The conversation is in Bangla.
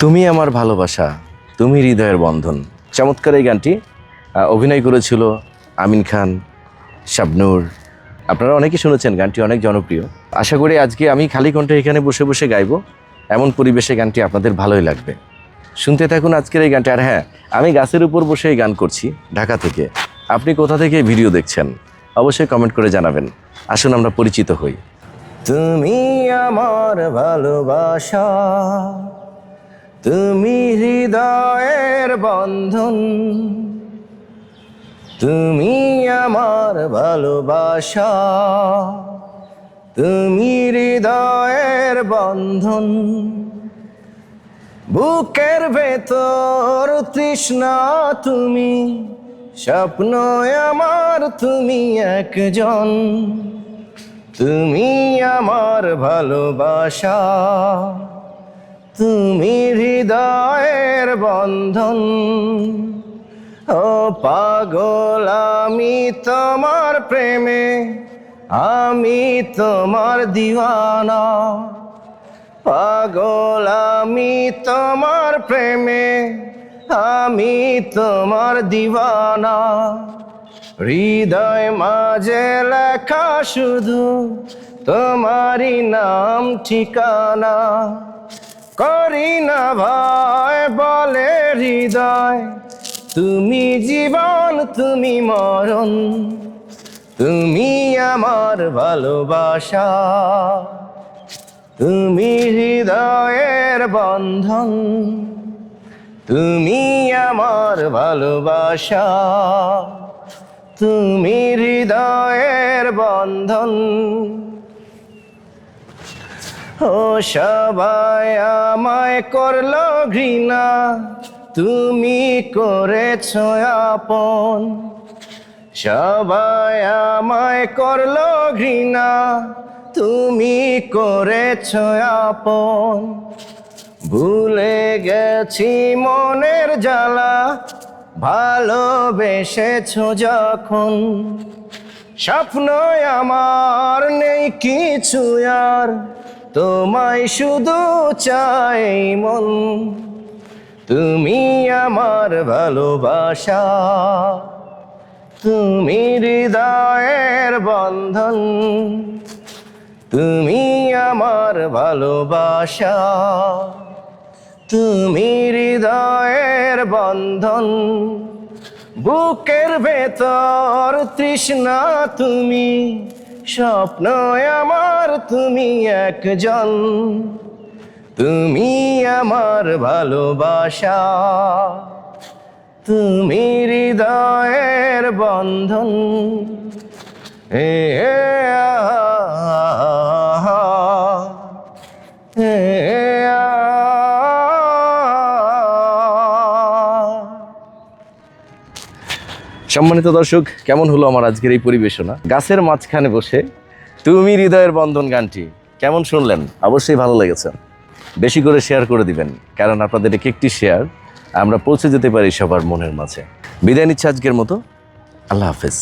তুমি আমার ভালোবাসা, তুমি হৃদয়ের বন্ধন। চমৎকার এই গানটি অভিনয় করেছিল আমিন খান, শাবনূর। আপনারা অনেকেই শুনেছেন, গানটি অনেক জনপ্রিয়। আশা করি আজকে আমি খালি কণ্ঠে এখানে বসে বসে গাইবো, এমন পরিবেশে গানটি আপনাদের ভালোই লাগবে। শুনতে থাকুন আজকের এই গানটি। আর হ্যাঁ, আমি গাছের উপর বসে এই গান করছি ঢাকা থেকে। আপনি কোথা থেকে ভিডিও দেখছেন অবশ্যই কমেন্ট করে জানাবেন। আসুন আমরা পরিচিত হই। তুমি আমার ভালোবাসা, তুমি হৃদয়ের বন্ধন। তুমি আমার ভালোবাসা, তুমি হৃদয়ের বন্ধন। বুকের ভেতর তৃষ্ণা তুমি, স্বপ্ন আমার তুমি একজন। তুমি আমার ভালোবাসা, তুমি হৃদয়ের বন্ধন। ও পাগল আমি তোমার প্রেমে, আমি তোমার দিওয়ানা। পাগল আমি তোমার প্রেমে, আমি তোমার দিওয়ানা। হৃদয় মাঝে লেখা শুধু তোমারই নাম ঠিকানা। করি না ভয় বলে হৃদয়, তুমি জীবন তুমি মরণ। তুমি আমার ভালোবাসা, তুমি হৃদয়ের বন্ধন। তুমি আমার ভালোবাসা, তুমি হৃদয়ের বন্ধন। ও সবাই আমায় করলো ঘৃণা, তুমি করেছ আপন। সবাই আমায় করলো ঘৃণা, তুমি করেছ আপন। ভুলে গেছি মনের জ্বালা, ভালোবেসেছ যখন। স্বপ্ন আমার নেই কিছু আর, তোমায় শুধু চাই মন। তুমি আমার ভালোবাসা, তুমি হৃদয়ের বন্ধন। তুমি আমার ভালোবাসা, তুমি হৃদয়ের বন্ধন। বুকের ভেতর তৃষ্ণা তুমি, স্বপ্ন আমার তুমি একজন। তুমি আমার ভালোবাসা, তুমি হৃদয়ের বন্ধন। এ সম্মানিত দর্শক, কেমন হলো আমার আজকের এই পরিবেশনা? গাছের মাঝখানে বসে তুমি হৃদয়ের বন্ধন গানটি কেমন শুনলেন? অবশ্যই ভালো লেগেছে। বেশি করে শেয়ার করে দিবেন, কারণ আপনাদের একটি শেয়ার আমরা পৌঁছে যেতে পারি সবার মনের মাঝে। বিদায় নিচ্ছি আজকের মতো। আল্লাহ হাফেজ।